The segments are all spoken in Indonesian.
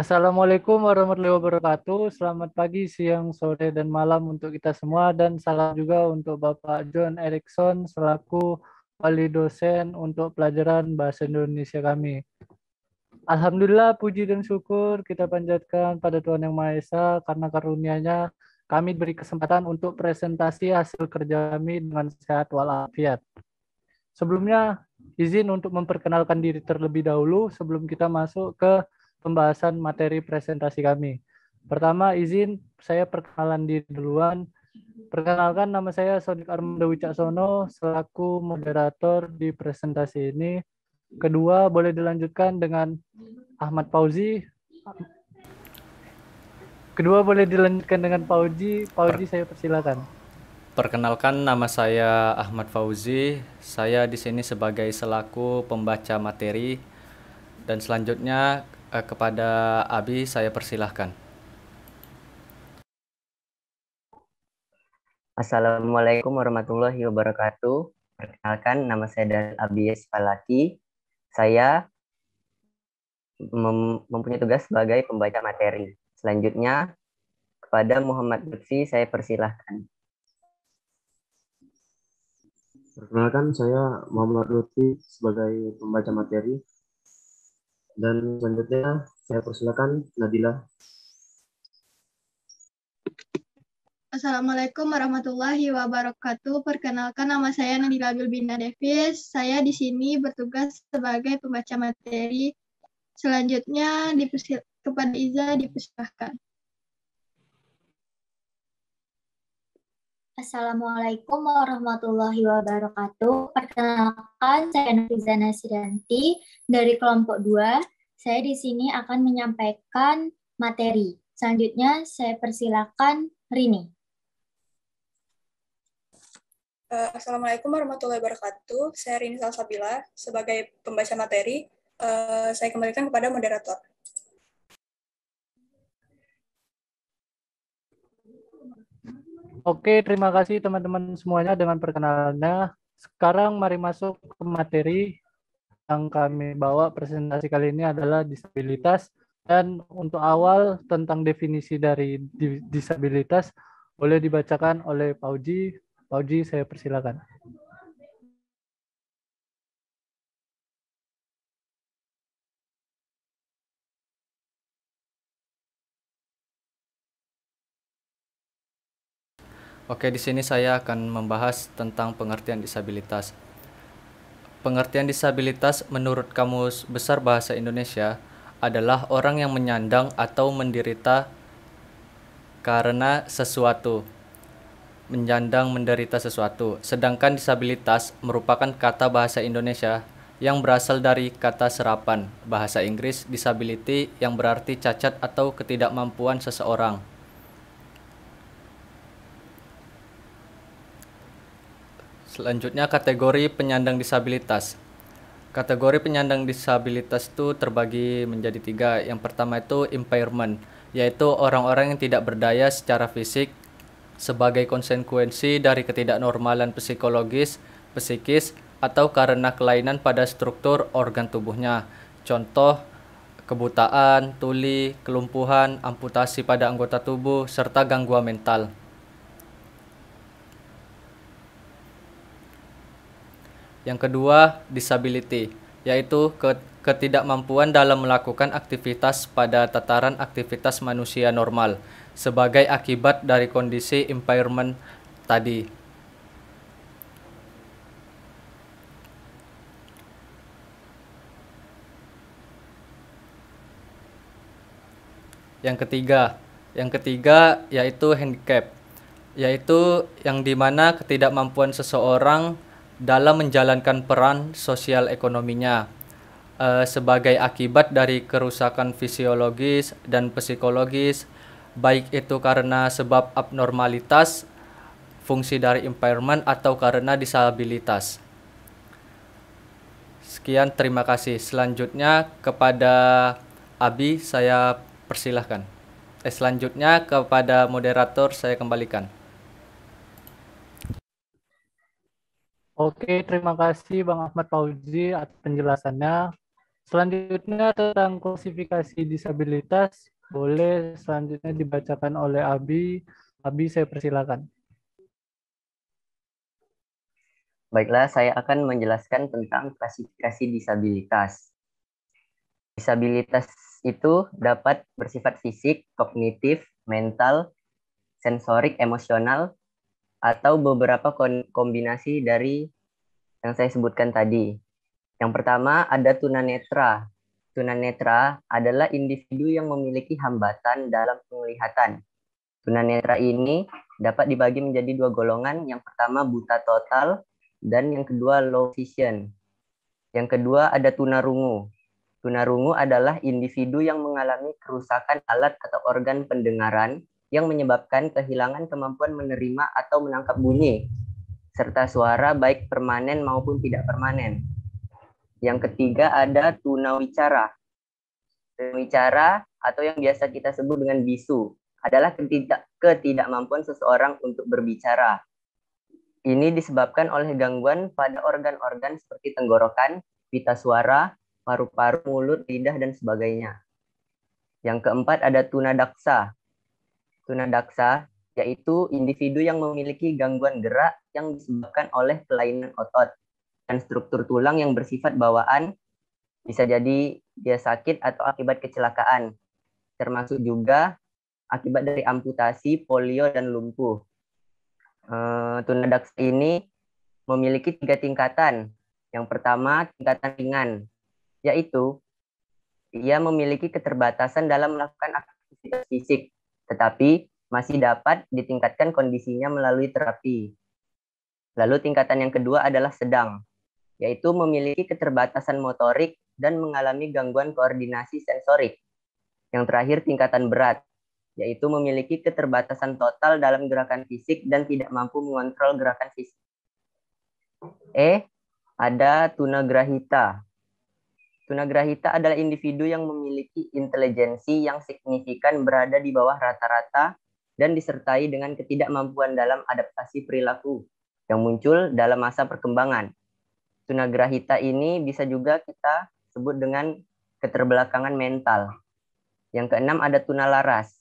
Assalamualaikum warahmatullahi wabarakatuh. Selamat pagi, siang, sore, dan malam untuk kita semua. Dan salam juga untuk Bapak John Erickson selaku wali dosen untuk pelajaran Bahasa Indonesia kami. Alhamdulillah, puji dan syukur kita panjatkan pada Tuhan Yang Maha Esa karena karunia-Nya kami beri kesempatan untuk presentasi hasil kerja kami dengan sehat walafiat. Sebelumnya, izin untuk memperkenalkan diri terlebih dahulu sebelum kita masuk ke pembahasan materi presentasi kami. Pertama, izin saya perkenalan diri duluan. Perkenalkan, nama saya Sodik Armando Wicaksono selaku moderator di presentasi ini. Kedua, boleh dilanjutkan dengan Ahmad Fauzi. Kedua, boleh dilanjutkan dengan Fauzi. Fauzi, saya persilakan. Perkenalkan, nama saya Ahmad Fauzi. Saya di sini sebagai selaku pembaca materi, dan selanjutnya kepada Abi saya persilahkan. Assalamualaikum warahmatullahi wabarakatuh. Perkenalkan, nama saya Daniel Abies Palaki. Saya mempunyai tugas sebagai pembaca materi. Selanjutnya, kepada Muhammad Lutfi saya persilahkan. Perkenalkan, saya Muhammad Lutfi sebagai pembaca materi. Dan selanjutnya saya persilakan Nadila. Assalamualaikum warahmatullahi wabarakatuh. Perkenalkan, nama saya Nadila Bilbina Davis. Saya di sini bertugas sebagai pembaca materi. Selanjutnya kepada Iza dipersilahkan. Assalamualaikum warahmatullahi wabarakatuh. Perkenalkan, saya Nafiza Nasrianti dari kelompok 2. Saya di sini akan menyampaikan materi. Selanjutnya saya persilakan Rini. Assalamualaikum warahmatullahi wabarakatuh. Saya Rini Salsabila sebagai pembaca materi. Saya kembalikan kepada moderator. Oke, terima kasih teman-teman semuanya dengan perkenalannya. Sekarang mari masuk ke materi yang kami bawa. Presentasi kali ini adalah disabilitas. Dan untuk awal tentang definisi dari disabilitas boleh dibacakan oleh Pauji. Pauji, saya persilakan. Oke, di sini saya akan membahas tentang pengertian disabilitas. Pengertian disabilitas menurut Kamus Besar Bahasa Indonesia adalah orang yang menyandang atau menderita karena sesuatu. Menyandang menderita sesuatu. Sedangkan disabilitas merupakan kata bahasa Indonesia yang berasal dari kata serapan bahasa Inggris disability yang berarti cacat atau ketidakmampuan seseorang. Selanjutnya, kategori penyandang disabilitas. Kategori penyandang disabilitas itu terbagi menjadi 3. Yang pertama itu impairment, yaitu orang-orang yang tidak berdaya secara fisik sebagai konsekuensi dari ketidaknormalan psikologis, psikis, atau karena kelainan pada struktur organ tubuhnya. Contoh, kebutaan, tuli, kelumpuhan, amputasi pada anggota tubuh, serta gangguan mental. Yang kedua, disability, yaitu ketidakmampuan dalam melakukan aktivitas pada tataran aktivitas manusia normal sebagai akibat dari kondisi impairment tadi. Yang ketiga yaitu handicap, yaitu yang dimana ketidakmampuan seseorang dalam menjalankan peran sosial ekonominya sebagai akibat dari kerusakan fisiologis dan psikologis, baik itu karena sebab abnormalitas fungsi dari impairment atau karena disabilitas. Sekian, terima kasih. Selanjutnya kepada Abi saya persilahkan. Selanjutnya kepada moderator saya kembalikan. Oke, terima kasih Bang Ahmad Fauzi atas penjelasannya. Selanjutnya tentang klasifikasi disabilitas, boleh selanjutnya dibacakan oleh Abi. Abi, saya persilakan. Baiklah, saya akan menjelaskan tentang klasifikasi disabilitas. Disabilitas itu dapat bersifat fisik, kognitif, mental, sensorik, emosional, atau beberapa kombinasi dari yang saya sebutkan tadi. Yang pertama ada tunanetra. Tunanetra adalah individu yang memiliki hambatan dalam penglihatan. Tunanetra ini dapat dibagi menjadi dua golongan. Yang pertama buta total dan yang kedua low vision. Yang kedua ada tunarungu. Tunarungu adalah individu yang mengalami kerusakan alat atau organ pendengaran yang menyebabkan kehilangan kemampuan menerima atau menangkap bunyi, serta suara baik permanen maupun tidak permanen. Yang ketiga ada tunawicara. Tunawicara atau yang biasa kita sebut dengan bisu adalah ketidakmampuan seseorang untuk berbicara. Ini disebabkan oleh gangguan pada organ-organ seperti tenggorokan, pita suara, paru-paru, mulut, lidah, dan sebagainya. Yang keempat ada tunadaksa. Tunadaksa yaitu individu yang memiliki gangguan gerak yang disebabkan oleh kelainan otot dan struktur tulang yang bersifat bawaan, bisa jadi dia sakit atau akibat kecelakaan, termasuk juga akibat dari amputasi, polio, dan lumpuh. Tunadaksa ini memiliki 3 tingkatan. Yang pertama, tingkatan ringan, yaitu ia memiliki keterbatasan dalam melakukan aktivitas fisik, tetapi masih dapat ditingkatkan kondisinya melalui terapi. Lalu tingkatan yang kedua adalah sedang, yaitu memiliki keterbatasan motorik dan mengalami gangguan koordinasi sensorik. Yang terakhir tingkatan berat, yaitu memiliki keterbatasan total dalam gerakan fisik dan tidak mampu mengontrol gerakan fisik. Ada tunagrahita. Tunagrahita adalah individu yang memiliki intelijensi yang signifikan berada di bawah rata-rata dan disertai dengan ketidakmampuan dalam adaptasi perilaku yang muncul dalam masa perkembangan. Tunagrahita ini bisa juga kita sebut dengan keterbelakangan mental. Yang keenam ada tunalaras.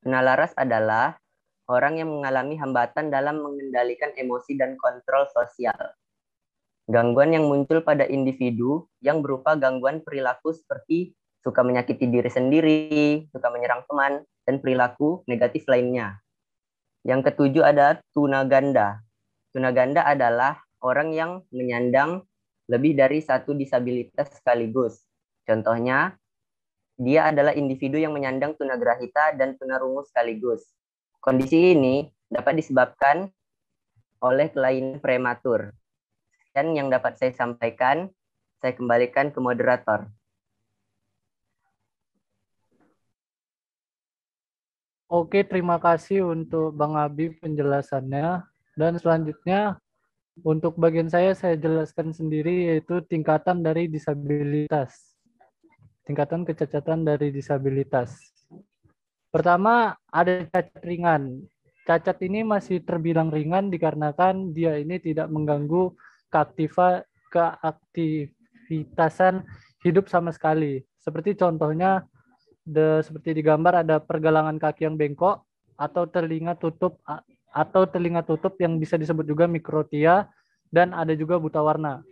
Tunalaras adalah orang yang mengalami hambatan dalam mengendalikan emosi dan kontrol sosial. Gangguan yang muncul pada individu yang berupa gangguan perilaku seperti suka menyakiti diri sendiri, suka menyerang teman, dan perilaku negatif lainnya. Yang ketujuh ada tunaganda. Tunaganda adalah orang yang menyandang lebih dari satu disabilitas sekaligus. Contohnya, dia adalah individu yang menyandang tunagrahita dan tunarungu sekaligus. Kondisi ini dapat disebabkan oleh kelainan prematur. Dan yang dapat saya sampaikan, saya kembalikan ke moderator. Oke, terima kasih untuk Bang Abi penjelasannya. Dan selanjutnya, untuk bagian saya jelaskan sendiri, yaitu tingkatan dari disabilitas. Tingkatan kecacatan dari disabilitas. Pertama, ada cacat ringan. Cacat ini masih terbilang ringan dikarenakan dia ini tidak mengganggu keaktivitasan hidup sama sekali. Seperti contohnya, seperti di gambar ada pergelangan kaki yang bengkok atau telinga tutup yang bisa disebut juga mikrotia, dan ada juga buta warna.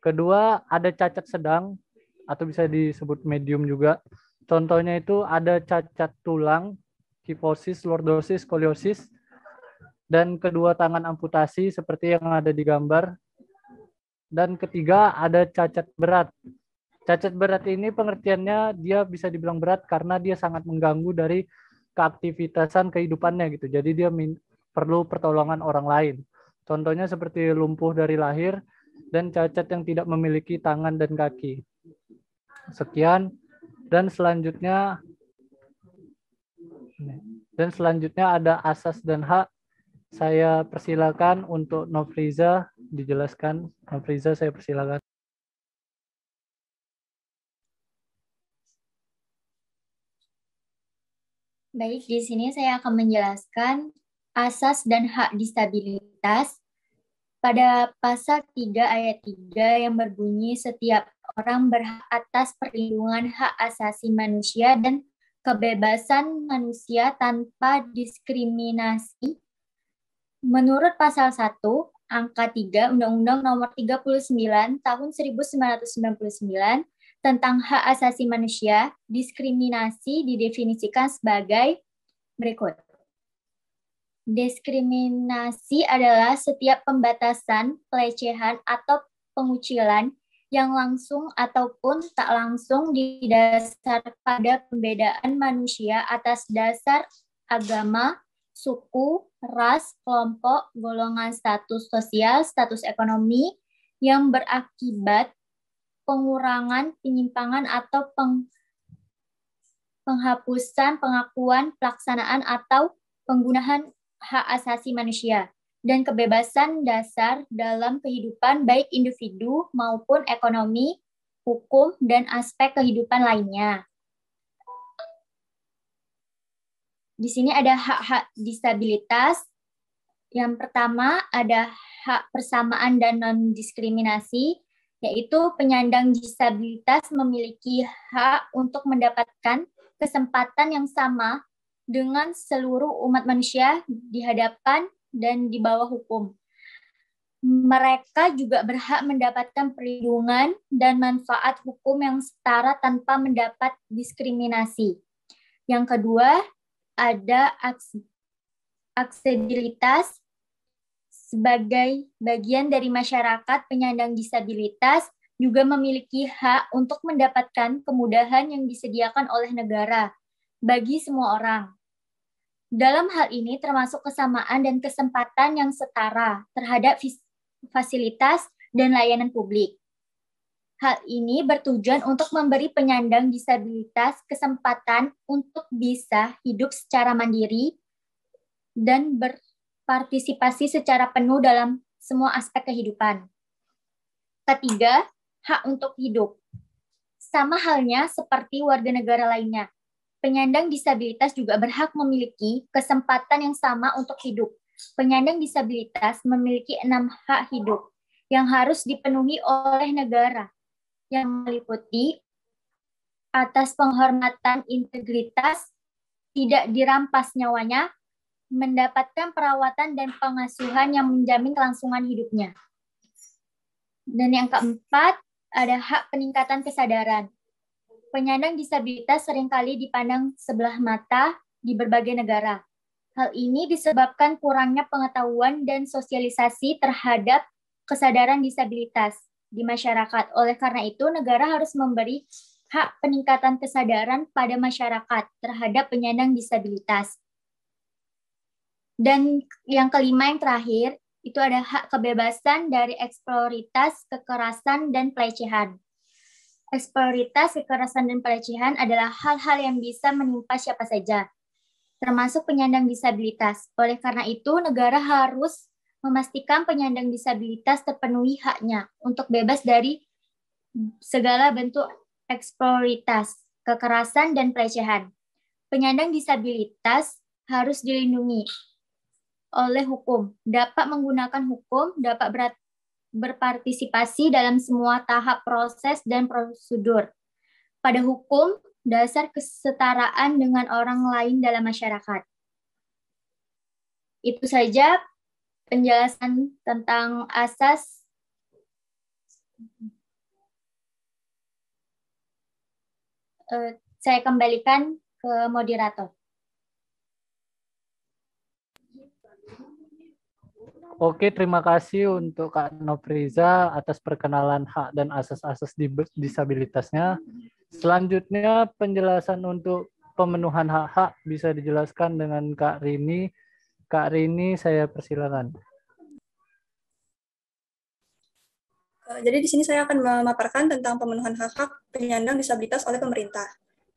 Kedua, ada cacat sedang atau bisa disebut medium juga. Contohnya itu ada cacat tulang, kifosis, lordosis, skoliosis, dan kedua tangan amputasi seperti yang ada di gambar. Dan ketiga ada cacat berat. Cacat berat ini pengertiannya dia bisa dibilang berat karena dia sangat mengganggu dari keaktivitasan kehidupannya gitu. Jadi dia perlu pertolongan orang lain. Contohnya seperti lumpuh dari lahir dan cacat yang tidak memiliki tangan dan kaki. Sekian. Dan selanjutnya ada asas dan hak. Saya persilakan untuk Nofriza dijelaskan. Nofriza, saya persilakan. Baik, di sini saya akan menjelaskan asas dan hak disabilitas pada pasal 3 ayat 3 yang berbunyi setiap orang berhak atas perlindungan hak asasi manusia dan kebebasan manusia tanpa diskriminasi. Menurut pasal 1, angka 3 Undang-Undang Nomor 39 Tahun 1999 tentang hak asasi manusia, diskriminasi didefinisikan sebagai berikut. Diskriminasi adalah setiap pembatasan, pelecehan, atau pengucilan yang langsung ataupun tak langsung didasar pada pembedaan manusia atas dasar agama, suku, ras, kelompok, golongan status sosial, status ekonomi yang berakibat pengurangan, penyimpangan, atau penghapusan, pengakuan, pelaksanaan, atau penggunaan hak asasi manusia dan kebebasan dasar dalam kehidupan baik individu maupun ekonomi, hukum, dan aspek kehidupan lainnya. Di sini ada hak-hak disabilitas. Yang pertama ada hak persamaan dan non-diskriminasi, yaitu penyandang disabilitas memiliki hak untuk mendapatkan kesempatan yang sama dengan seluruh umat manusia di hadapan dan di bawah hukum. Mereka juga berhak mendapatkan perlindungan dan manfaat hukum yang setara tanpa mendapat diskriminasi. Yang kedua, ada aksesibilitas. Sebagai bagian dari masyarakat, penyandang disabilitas juga memiliki hak untuk mendapatkan kemudahan yang disediakan oleh negara bagi semua orang. Dalam hal ini termasuk kesamaan dan kesempatan yang setara terhadap fasilitas dan layanan publik. Hal ini bertujuan untuk memberi penyandang disabilitas kesempatan untuk bisa hidup secara mandiri dan berpartisipasi secara penuh dalam semua aspek kehidupan. Ketiga, hak untuk hidup. Sama halnya seperti warga negara lainnya, penyandang disabilitas juga berhak memiliki kesempatan yang sama untuk hidup. Penyandang disabilitas memiliki 6 hak hidup yang harus dipenuhi oleh negara, yang meliputi atas penghormatan integritas, tidak dirampas nyawanya, mendapatkan perawatan dan pengasuhan yang menjamin kelangsungan hidupnya. Dan yang keempat, ada hak peningkatan kesadaran. Penyandang disabilitas seringkali dipandang sebelah mata di berbagai negara. Hal ini disebabkan kurangnya pengetahuan dan sosialisasi terhadap kesadaran disabilitas di masyarakat. Oleh karena itu, negara harus memberi hak peningkatan kesadaran pada masyarakat terhadap penyandang disabilitas. Dan yang kelima, yang terakhir, itu ada hak kebebasan dari eksploitasi, kekerasan, dan pelecehan. Eksploitasi, kekerasan, dan pelecehan adalah hal-hal yang bisa menimpa siapa saja, termasuk penyandang disabilitas. Oleh karena itu, negara harus memastikan penyandang disabilitas terpenuhi haknya untuk bebas dari segala bentuk eksploitasi, kekerasan, dan pelecehan. Penyandang disabilitas harus dilindungi oleh hukum, dapat menggunakan hukum, dapat berpartisipasi dalam semua tahap proses dan prosedur. Pada hukum, dasar kesetaraan dengan orang lain dalam masyarakat. Itu saja penjelasan tentang asas. Saya kembalikan ke moderator. Oke, terima kasih untuk Kak Nofriza atas perkenalan hak dan asas-asas disabilitasnya. Selanjutnya penjelasan untuk pemenuhan hak-hak bisa dijelaskan dengan Kak Rini. Kak Rini, saya persilakan. Jadi di sini saya akan memaparkan tentang pemenuhan hak-hak penyandang disabilitas oleh pemerintah.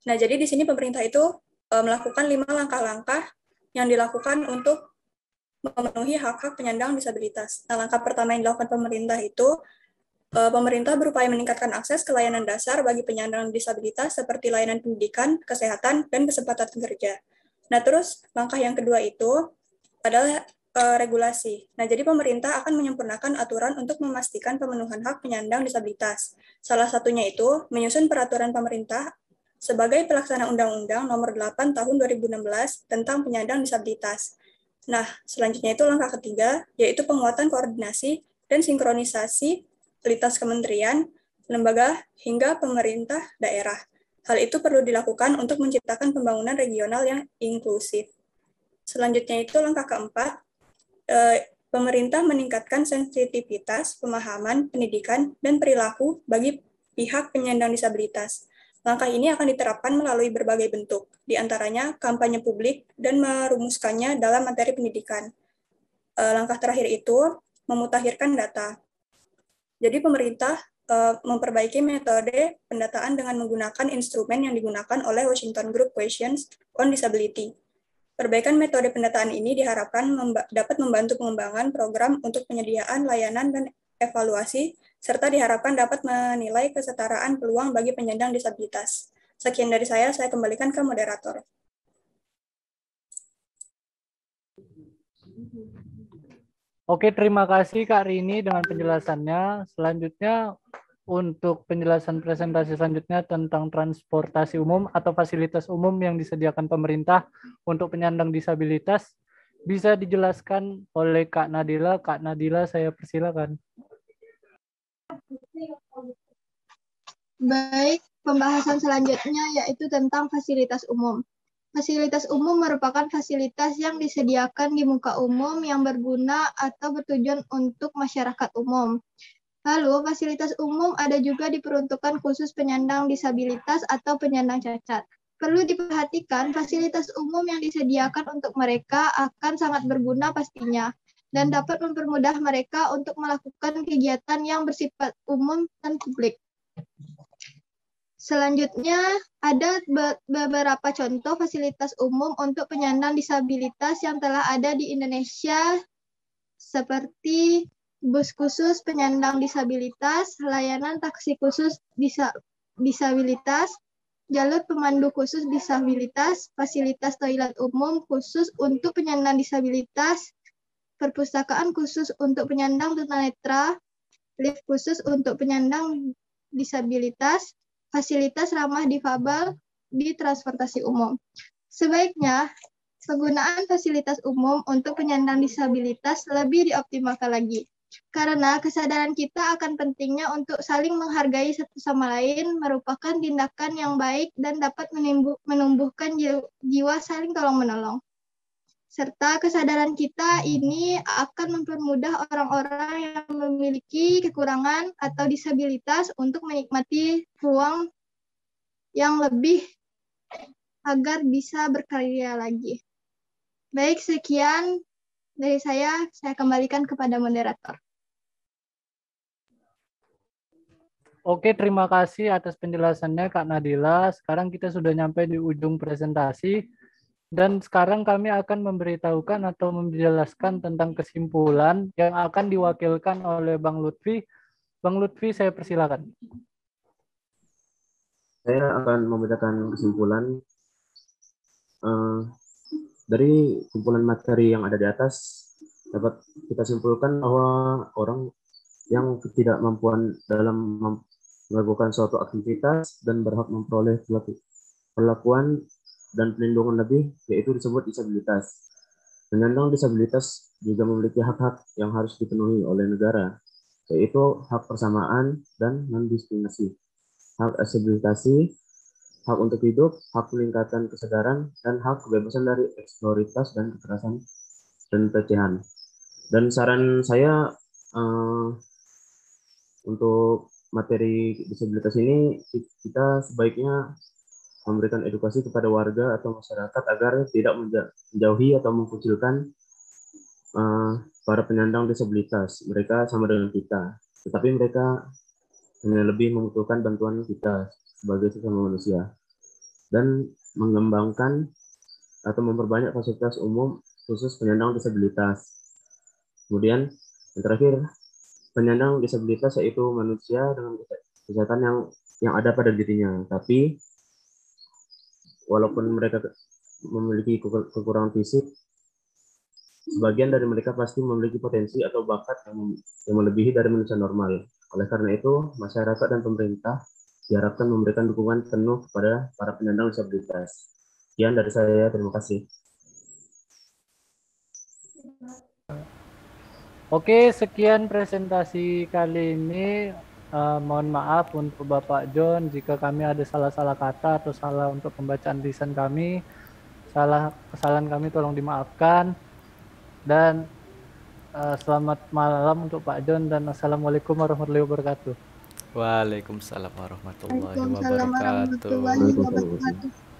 Nah, jadi di sini pemerintah itu melakukan 5 langkah-langkah yang dilakukan untuk memenuhi hak-hak penyandang disabilitas. Nah, langkah pertama yang dilakukan pemerintah itu, pemerintah berupaya meningkatkan akses ke layanan dasar bagi penyandang disabilitas seperti layanan pendidikan, kesehatan, dan kesempatan kerja. Nah, terus langkah yang kedua itu adalah regulasi. Nah, jadi pemerintah akan menyempurnakan aturan untuk memastikan pemenuhan hak penyandang disabilitas. Salah satunya itu menyusun peraturan pemerintah sebagai pelaksana Undang-Undang Nomor 8 Tahun 2016 tentang penyandang disabilitas. Nah, selanjutnya itu langkah ketiga, yaitu penguatan koordinasi dan sinkronisasi lintas kementerian, lembaga, hingga pemerintah daerah. Hal itu perlu dilakukan untuk menciptakan pembangunan regional yang inklusif. Selanjutnya itu langkah keempat, pemerintah meningkatkan sensitivitas, pemahaman, pendidikan, dan perilaku bagi pihak penyandang disabilitas. Langkah ini akan diterapkan melalui berbagai bentuk, di antaranya kampanye publik dan merumuskannya dalam materi pendidikan. Langkah terakhir itu memutakhirkan data. Jadi pemerintah memperbaiki metode pendataan dengan menggunakan instrumen yang digunakan oleh Washington Group Questions on Disability. Perbaikan metode pendataan ini diharapkan dapat membantu pengembangan program untuk penyediaan layanan dan evaluasi, serta diharapkan dapat menilai kesetaraan peluang bagi penyandang disabilitas. Sekian dari saya kembalikan ke moderator. Oke, terima kasih Kak Rini dengan penjelasannya. Selanjutnya, untuk penjelasan presentasi selanjutnya tentang transportasi umum atau fasilitas umum yang disediakan pemerintah untuk penyandang disabilitas, bisa dijelaskan oleh Kak Nadila. Kak Nadila, saya persilakan. Baik, pembahasan selanjutnya yaitu tentang fasilitas umum. Fasilitas umum merupakan fasilitas yang disediakan di muka umum yang berguna atau bertujuan untuk masyarakat umum. Lalu, fasilitas umum ada juga diperuntukkan khusus penyandang disabilitas atau penyandang cacat. Perlu diperhatikan, fasilitas umum yang disediakan untuk mereka akan sangat berguna pastinya, dan dapat mempermudah mereka untuk melakukan kegiatan yang bersifat umum dan publik. Selanjutnya, ada beberapa contoh fasilitas umum untuk penyandang disabilitas yang telah ada di Indonesia, seperti bus khusus penyandang disabilitas, layanan taksi khusus disabilitas, jalur pemandu khusus disabilitas, fasilitas toilet umum khusus untuk penyandang disabilitas, perpustakaan khusus untuk penyandang tunanetra, lift khusus untuk penyandang disabilitas, fasilitas ramah difabel di transportasi umum. Sebaiknya, penggunaan fasilitas umum untuk penyandang disabilitas lebih dioptimalkan lagi. Karena kesadaran kita akan pentingnya untuk saling menghargai satu sama lain merupakan tindakan yang baik dan dapat menumbuhkan jiwa saling tolong-menolong. Serta kesadaran kita ini akan mempermudah orang-orang yang memiliki kekurangan atau disabilitas untuk menikmati ruang yang lebih agar bisa berkarya lagi. Baik, sekian dari saya kembalikan kepada moderator. Oke, terima kasih atas penjelasannya Kak Nadila. Sekarang kita sudah nyampe di ujung presentasi. Dan sekarang kami akan memberitahukan atau menjelaskan tentang kesimpulan yang akan diwakilkan oleh Bang Lutfi. Bang Lutfi, saya persilakan. Saya akan membacakan kesimpulan dari kumpulan materi yang ada di atas. Dapat kita simpulkan bahwa orang yang ketidakmampuan dalam melakukan suatu aktivitas dan berhak memperoleh perlakuan dan perlindungan lebih, yaitu disebut disabilitas. Penyandang disabilitas juga memiliki hak-hak yang harus dipenuhi oleh negara, yaitu hak persamaan dan non-diskriminasi, hak aksesibilitas, hak untuk hidup, hak peningkatan kesadaran, dan hak kebebasan dari eksploitasi dan kekerasan dan pelecehan. Dan saran saya untuk materi disabilitas ini, kita sebaiknya memberikan edukasi kepada warga atau masyarakat agar tidak menjauhi atau mengkucilkan para penyandang disabilitas. Mereka sama dengan kita, tetapi mereka hanya lebih membutuhkan bantuan kita sebagai sesama manusia. Dan mengembangkan atau memperbanyak fasilitas umum khusus penyandang disabilitas. Kemudian yang terakhir, penyandang disabilitas yaitu manusia dengan kesehatan yang ada pada dirinya, tapi walaupun mereka memiliki kekurangan fisik, Sebagian dari mereka pasti memiliki potensi atau bakat yang melebihi dari manusia normal. Oleh karena itu, masyarakat dan pemerintah diharapkan memberikan dukungan penuh kepada para penyandang disabilitas. Sekian dari saya, terima kasih. Oke, sekian presentasi kali ini. Mohon maaf untuk Bapak John jika kami ada salah-salah kata atau salah untuk pembacaan lisan kami. Kesalahan kami tolong dimaafkan. Dan selamat malam untuk Pak John dan Assalamualaikum warahmatullahi wabarakatuh. Waalaikumsalam warahmatullahi Waalaikumsalam wabarakatuh. warahmatullahi wabarakatuh.